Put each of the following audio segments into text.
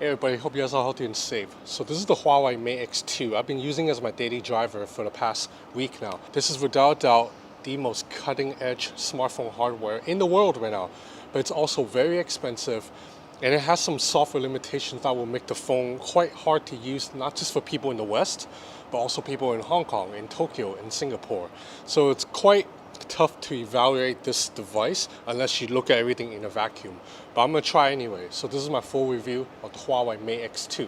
Hey everybody, hope you guys are healthy and safe. So this is the Huawei Mate X2. I've been using it as my daily driver for the past week now. This is without doubt the most cutting edge smartphone hardware in the world right now. But it's also very expensive and it has some software limitations that will make the phone quite hard to use, not just for people in the West, but also people in Hong Kong, in Tokyo, in Singapore. So it's quite tough to evaluate this device unless you look at everything in a vacuum. But I'm gonna try anyway. So this is my full review of the Huawei Mate X2.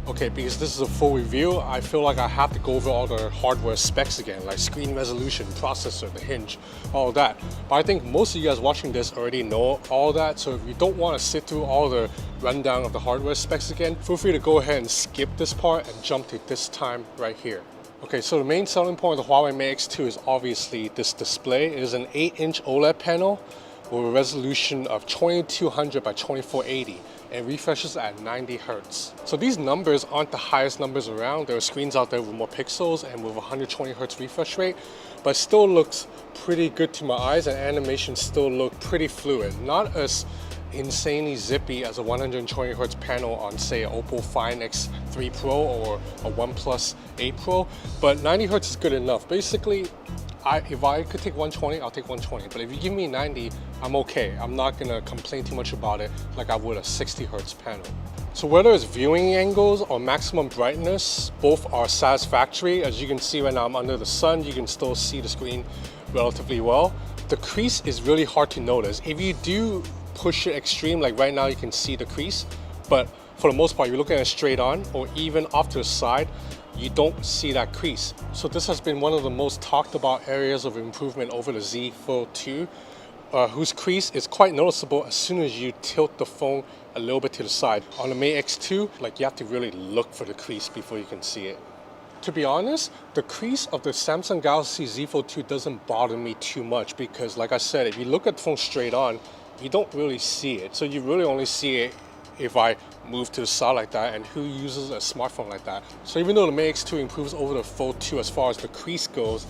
Okay, because this is a full review, I feel like I have to go over all the hardware specs again, like screen resolution, processor, the hinge, all that. But I think most of you guys watching this already know all that, so if you don't want to sit through all the rundown of the hardware specs again, feel free to go ahead and skip this part and jump to this time right here. Okay, so the main selling point of the Huawei Mate X2 is obviously this display. It is an 8-inch OLED panel with a resolution of 2200 by 2480 and refreshes at 90 Hz. So these numbers aren't the highest numbers around. There are screens out there with more pixels and with 120 Hz refresh rate, but still looks pretty good to my eyes and animations still look pretty fluid. Not as insanely zippy as a 120 Hz panel on say an Oppo Find X3 Pro or a OnePlus 8 Pro, but 90 Hz is good enough. Basically, if I could take 120, I'll take 120. But if you give me 90, I'm okay. I'm not gonna complain too much about it like I would a 60 Hz panel. So whether it's viewing angles or maximum brightness, both are satisfactory. As you can see right now, I'm under the sun. You can still see the screen relatively well. The crease is really hard to notice. If you do push it extreme, like right now you can see the crease, but for the most part, you're looking at it straight on or even off to the side, you don't see that crease. So this has been one of the most talked about areas of improvement over the Z Fold 2, whose crease is quite noticeable as soon as you tilt the phone a little bit to the side. On the Mate X2, like you have to really look for the crease before you can see it. To be honest, the crease of the Samsung Galaxy Z Fold 2 doesn't bother me too much because like I said, if you look at the phone straight on, you don't really see it. So you really only see it if I move to the side like that, and who uses a smartphone like that? So even though the Mate X2 improves over the Fold 2 as far as the crease goes,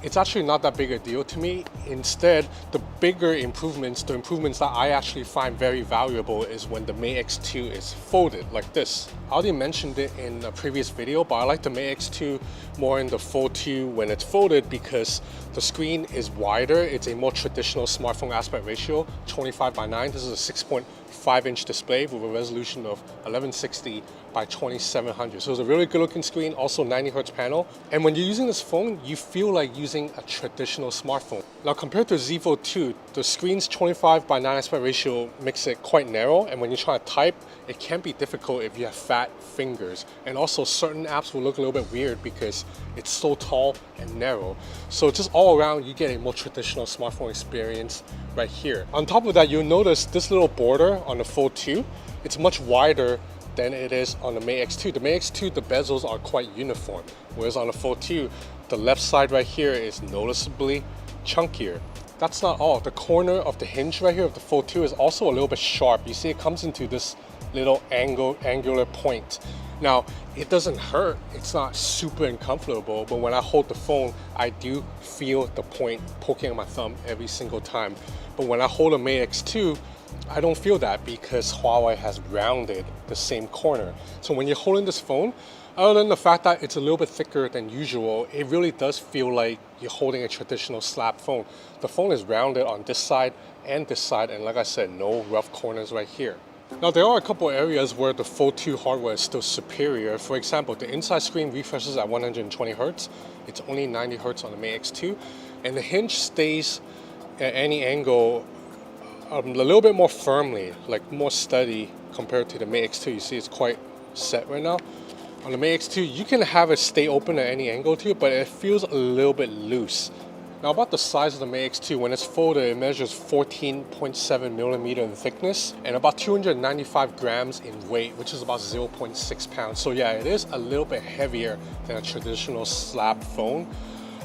it's actually not that big a deal to me. Instead, the bigger improvements, the improvements that I actually find very valuable is when the Mate X2 is folded like this. I already mentioned it in a previous video, but I like the Mate X2 more in the Fold 2 when it's folded because the screen is wider. It's a more traditional smartphone aspect ratio, 25 by 9. This is a 6.5-inch display with a resolution of 1160 by 2700. So it's a really good looking screen, also 90 Hz panel. And when you're using this phone, you feel like using a traditional smartphone. Now compared to Z Fold 2, the screen's 25 by 9 aspect ratio makes it quite narrow, and when you're trying to type, it can be difficult if you have fat fingers. And also certain apps will look a little bit weird because it's so tall and narrow. So just all around, you get a more traditional smartphone experience right here. On top of that, you'll notice this little border on the Fold 2, it's much wider than it is on the Mate X2. The Mate X2, the bezels are quite uniform, whereas on the Fold 2, the left side right here is noticeably chunkier. That's not all. The corner of the hinge right here of the Fold 2 is also a little bit sharp. You see it comes into this little angular point. Now, it doesn't hurt. It's not super uncomfortable, but when I hold the phone, I do feel the point poking on my thumb every single time. But when I hold a Mate X2, I don't feel that because Huawei has rounded the same corner. So when you're holding this phone, other than the fact that it's a little bit thicker than usual, it really does feel like you're holding a traditional slab phone. The phone is rounded on this side, and like I said, no rough corners right here. Now there are a couple areas where the Fold 2 hardware is still superior. For example, the inside screen refreshes at 120 Hz. It's only 90 Hz on the Mate X2, and the hinge stays at any angle a little bit more firmly, like more steady compared to the Mate X2. You see it's quite set right now. On the Mate X2, you can have it stay open at any angle too, but it feels a little bit loose. Now about the size of the Mate X2, when it's folded, it measures 14.7 millimeter in thickness and about 295 grams in weight, which is about 0.6 pounds. So yeah, it is a little bit heavier than a traditional slab phone.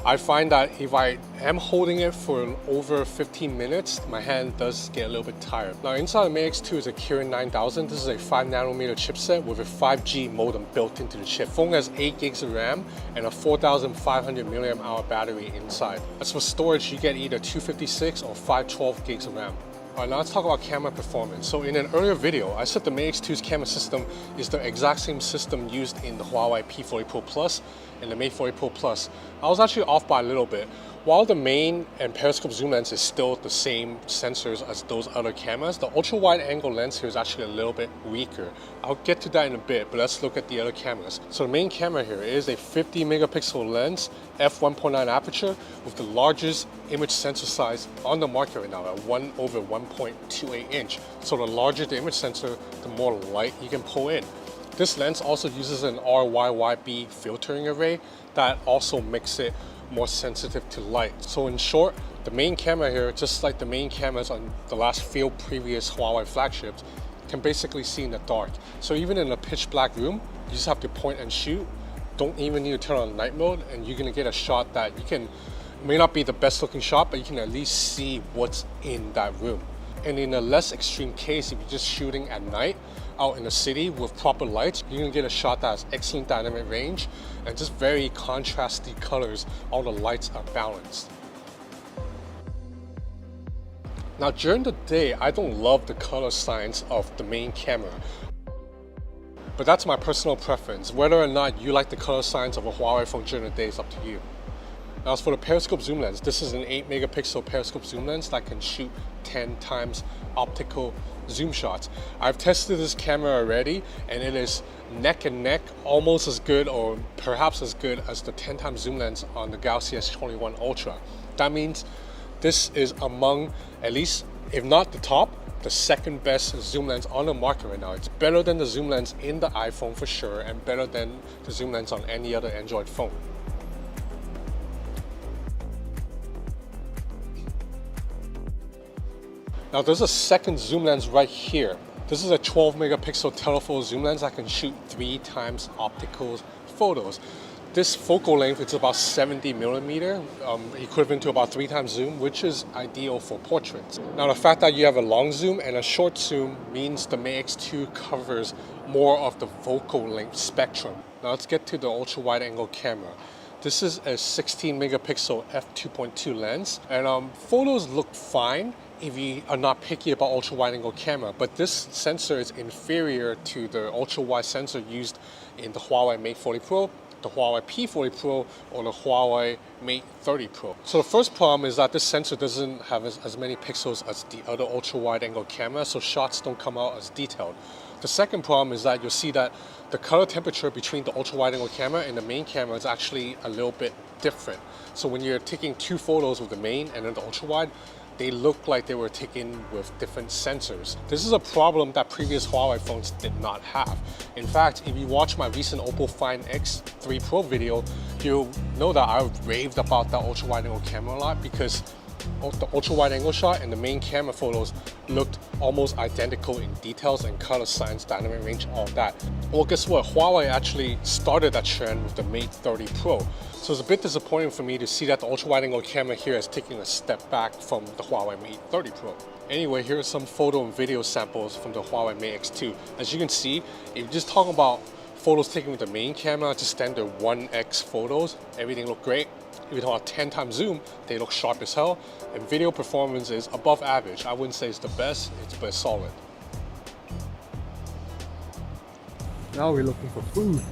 I find that if I am holding it for over 15 minutes, my hand does get a little bit tired. Now inside the Mate X2 is a Kirin 9000. This is a 5nm chipset with a 5G modem built into the chip. Phone has 8 gigs of RAM and a 4500 mAh battery inside. As for storage, you get either 256 or 512 gigs of RAM. Alright, now let's talk about camera performance. So in an earlier video, I said the Mate X2's camera system is the exact same system used in the Huawei P40 Pro Plus and the Mate 40 Pro Plus. I was actually off by a little bit. While the main and periscope zoom lens is still the same sensors as those other cameras, the ultra wide angle lens here is actually a little bit weaker. I'll get to that in a bit, but let's look at the other cameras. So the main camera here is a 50 megapixel lens, f1.9 aperture with the largest image sensor size on the market right now at 1/1.28 inch. So the larger the image sensor, the more light you can pull in. This lens also uses an RYYB filtering array that also makes it more sensitive to light. So in short, the main camera here, just like the main cameras on the last few previous Huawei flagships, can basically see in the dark. So even in a pitch black room, you just have to point and shoot. Don't even need to turn on night mode, and you're gonna get a shot that you can, may not be the best looking shot, but you can at least see what's in that room. And in a less extreme case, if you're just shooting at night out in the city with proper lights, you're gonna get a shot that has excellent dynamic range and just very contrasty colors. All the lights are balanced. Now during the day, I don't love the color science of the main camera, but that's my personal preference. Whether or not you like the color science of a Huawei phone during the day is up to you. Now as for the periscope zoom lens, this is an 8 megapixel periscope zoom lens that can shoot 10 times optical zoom shots. I've tested this camera already and it is neck and neck, almost as good or perhaps as good as the 10 times zoom lens on the Galaxy S21 Ultra. That means this is among, at least if not the top, the second best zoom lens on the market right now. It's better than the zoom lens in the iPhone for sure, and better than the zoom lens on any other Android phone. Now there's a second zoom lens right here. This is a 12 megapixel telephoto zoom lens that can shoot 3 times optical photos. This focal length is about 70 millimeter, equivalent to about 3 times zoom, which is ideal for portraits. Now the fact that you have a long zoom and a short zoom means the Mate X2 covers more of the focal length spectrum. Now let's get to the ultra wide angle camera. This is a 16 megapixel f2.2 lens, and photos look fine if you are not picky about ultra wide angle camera, but this sensor is inferior to the ultra wide sensor used in the Huawei Mate 40 Pro, the Huawei P40 Pro, or the Huawei Mate 30 Pro. So the first problem is that this sensor doesn't have as many pixels as the other ultra wide angle camera, so shots don't come out as detailed. The second problem is that you'll see that the color temperature between the ultra wide angle camera and the main camera is actually a little bit different. So when you're taking 2 photos with the main and then the ultra wide, they look like they were taken with different sensors. This is a problem that previous Huawei phones did not have. In fact, if you watch my recent Oppo Find X3 Pro video, you'll know that I raved about that ultra wide angle camera a lot because the ultra wide angle shot and the main camera photos looked almost identical in details and color science, dynamic range, all that. Well, guess what? Huawei actually started that trend with the Mate 30 Pro. So it's a bit disappointing for me to see that the ultra wide angle camera here is taking a step back from the Huawei Mate 30 Pro. Anyway, here are some photo and video samples from the Huawei Mate X2. As you can see, if you're just talking about photos taken with the main camera, just standard 1x photos, everything looked great. If you talk about 10 times zoom, they look sharp as hell, and video performance is above average. I wouldn't say it's the best, but it's solid. Now we're looking for food.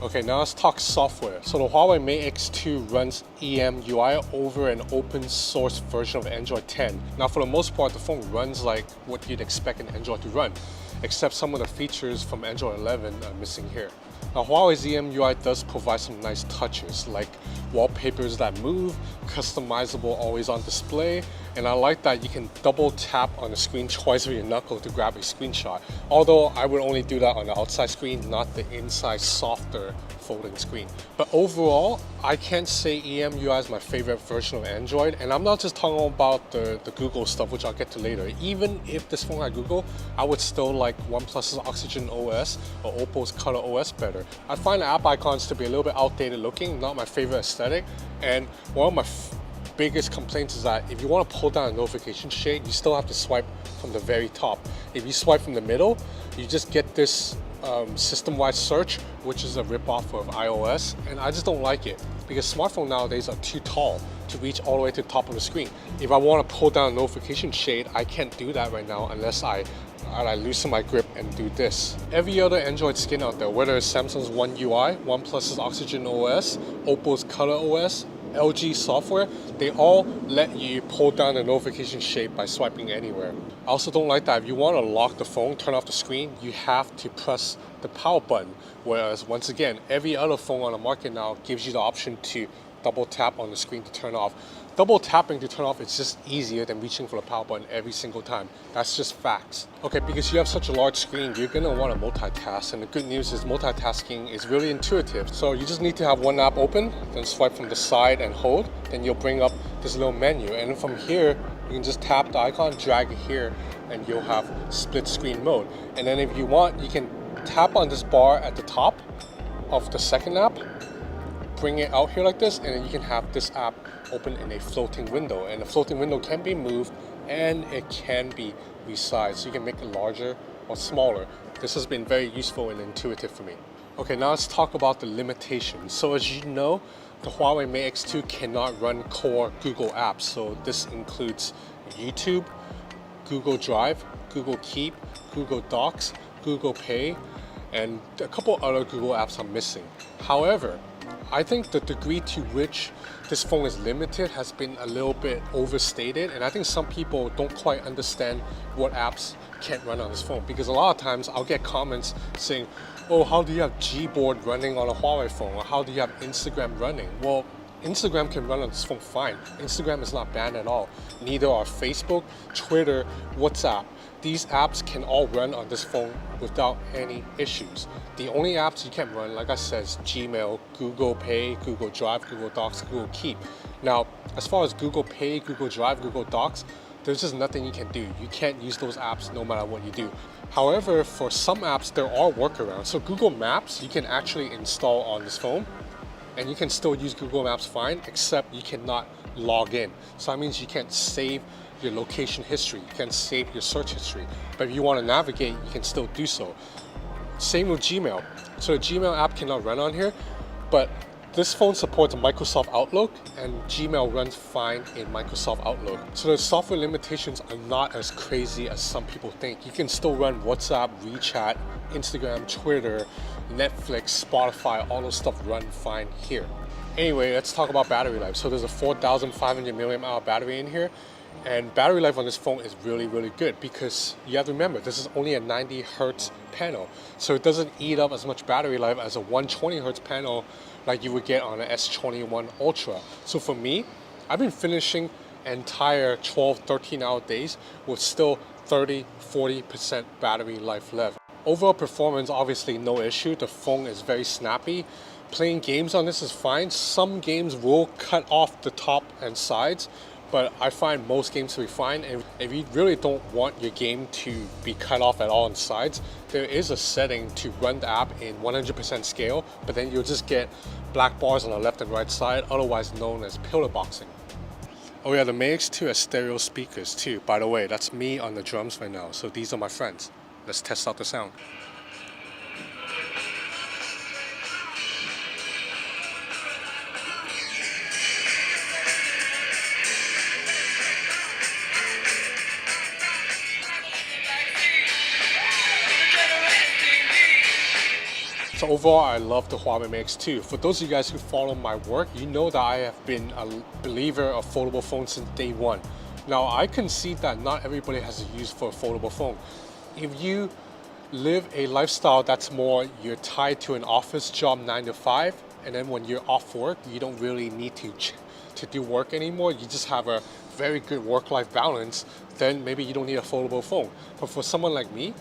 Okay, now let's talk software. So the Huawei Mate X2 runs EMUI over an open source version of Android 10. Now for the most part, the phone runs like what you'd expect an Android to run, except some of the features from Android 11 are missing here. Now Huawei's EMUI does provide some nice touches like wallpapers that move, customizable always on display, And I like that you can double tap on the screen twice with your knuckle to grab a screenshot. Although I would only do that on the outside screen, not the inside softer folding screen. But overall, I can't say EMUI is my favorite version of Android. And I'm not just talking about the Google stuff, which I'll get to later. Even if this phone had Google, I would still like OnePlus's Oxygen OS or Oppo's Color OS better. I find the app icons to be a little bit outdated looking, not my favorite aesthetic. And one of my biggest complaints is that if you want to pull down a notification shade, you still have to swipe from the very top. If you swipe from the middle, you just get this system-wide search, which is a ripoff of iOS, and I just don't like it because smartphones nowadays are too tall to reach all the way to the top of the screen. If I want to pull down a notification shade, I can't do that right now unless I loosen my grip and do this. Every other Android skin out there, whether it's Samsung's One UI, OnePlus's Oxygen OS, Oppo's Color OS, LG software, they all let you pull down the notification shade by swiping anywhere. I also don't like that if you want to lock the phone, turn off the screen, you have to press the power button. Whereas once again, every other phone on the market now gives you the option to double tap on the screen to turn off. Double tapping to turn off is just easier than reaching for the power button every single time. That's just facts. Okay, because you have such a large screen, you're gonna want to multitask, and the good news is multitasking is really intuitive. So you just need to have one app open, then swipe from the side and hold, then you'll bring up this little menu, and from here you can just tap the icon, drag it here, and you'll have split screen mode. And then if you want, you can tap on this bar at the top of the second app, bring it out here like this, and then you can have this app open in a floating window. And the floating window can be moved and it can be resized, so you can make it larger or smaller. This has been very useful and intuitive for me. Okay, now let's talk about the limitations. So as you know, the Huawei Mate X2 cannot run core Google apps. So this includes YouTube, Google Drive, Google Keep, Google Docs, Google Pay, and a couple other Google apps I'm missing. However, I think the degree to which this phone is limited has been a little bit overstated, and I think some people don't quite understand what apps can't run on this phone, because a lot of times I'll get comments saying, oh, how do you have Gboard running on a Huawei phone, or how do you have Instagram running? Well, Instagram can run on this phone fine. Instagram is not banned at all. Neither are Facebook, Twitter, WhatsApp. These apps can all run on this phone without any issues. The only apps you can't run, like I said, is Gmail, Google Pay, Google Drive, Google Docs, Google Keep. Now, as far as Google Pay, Google Drive, Google Docs, there's just nothing you can do. You can't use those apps no matter what you do. However, for some apps, there are workarounds. So Google Maps, you can actually install on this phone, and you can still use Google Maps fine, except you cannot log in. So that means you can't save your location history, you can save your search history. But if you want to navigate, you can still do so. Same with Gmail. So the Gmail app cannot run on here, but this phone supports Microsoft Outlook, and Gmail runs fine in Microsoft Outlook. So the software limitations are not as crazy as some people think. You can still run WhatsApp, WeChat, Instagram, Twitter, Netflix, Spotify, all those stuff run fine here. Anyway, let's talk about battery life. So there's a 4,500 milliamp hour battery in here. And battery life on this phone is really, really good, because you have to remember, this is only a 90 Hertz panel. So it doesn't eat up as much battery life as a 120 Hertz panel like you would get on an S21 Ultra. So for me, I've been finishing entire 12, 13 hour days with still 30, 40% battery life left. Overall performance, obviously no issue. The phone is very snappy. Playing games on this is fine. Some games will cut off the top and sides, but I find most games to be fine. And if you really don't want your game to be cut off at all on sides, there is a setting to run the app in 100% scale, but then you'll just get black bars on the left and right side, otherwise known as pillar boxing. Oh yeah, the Mate X2 has stereo speakers too. By the way, that's me on the drums right now, so these are my friends. Let's test out the sound. So overall, I love the Huawei Mate X2. For those of you guys who follow my work, you know that I have been a believer of foldable phones since day one. Now, I concede that not everybody has a use for a foldable phone. If you live a lifestyle that's more, you're tied to an office job 9 to 5, and then when you're off work, you don't really need to do work anymore. You just have a very good work-life balance, then maybe you don't need a foldable phone. But for someone like me,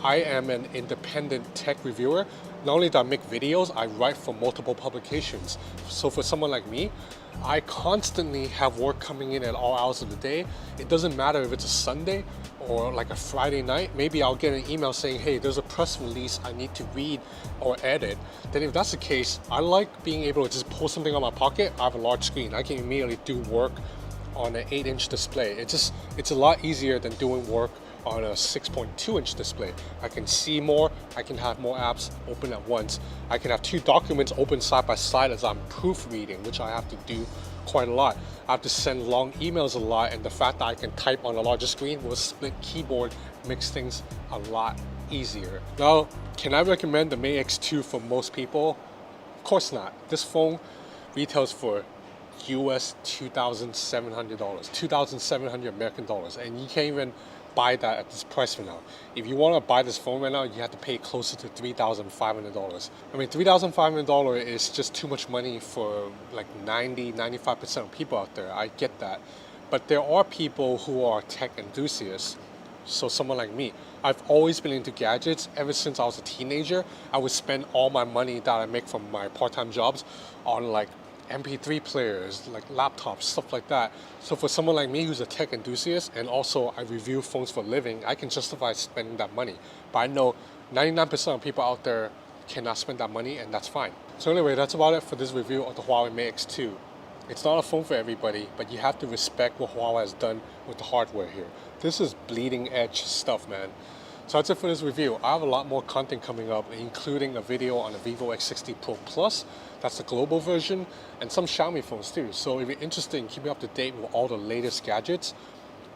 I am an independent tech reviewer. Not only do I make videos, I write for multiple publications. So for someone like me, I constantly have work coming in at all hours of the day. It doesn't matter if it's a Sunday or like a Friday night. Maybe I'll get an email saying, hey, there's a press release I need to read or edit. Then if that's the case, I like being able to just pull something on my pocket. I have a large screen. I can immediately do work on an 8-inch display. It's a lot easier than doing work on a 6.2-inch display. I can see more, I can have more apps open at once. I can have two documents open side by side as I'm proofreading, which I have to do quite a lot. I have to send long emails a lot, and the fact that I can type on a larger screen with a split keyboard makes things a lot easier. Now, can I recommend the Mate X2 for most people? Of course not. This phone retails for US $2,700, 2,700 American dollars, and you can't even buy that at this price for now. If you want to buy this phone right now, you have to pay closer to $3,500. I mean, $3,500 is just too much money for like 95% of people out there. I get that. But there are people who are tech enthusiasts. So someone like me, I've always been into gadgets. Ever since I was a teenager, I would spend all my money that I make from my part-time jobs on like MP3 players, like laptops, stuff like that. So for someone like me who's a tech enthusiast, and also I review phones for a living, I can justify spending that money. But I know 99% of people out there cannot spend that money, and that's fine. So anyway, that's about it for this review of the Huawei Mate X2. It's not a phone for everybody, but you have to respect what Huawei has done with the hardware here. This is bleeding edge stuff, man. So that's it for this review. I have a lot more content coming up, including a video on the Vivo X60 Pro Plus, that's the global version, and some Xiaomi phones too. So if you're interested in keeping up to date with all the latest gadgets,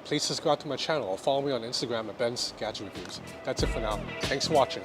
please subscribe to my channel or follow me on Instagram at Ben's Gadget Reviews. That's it for now. Thanks for watching.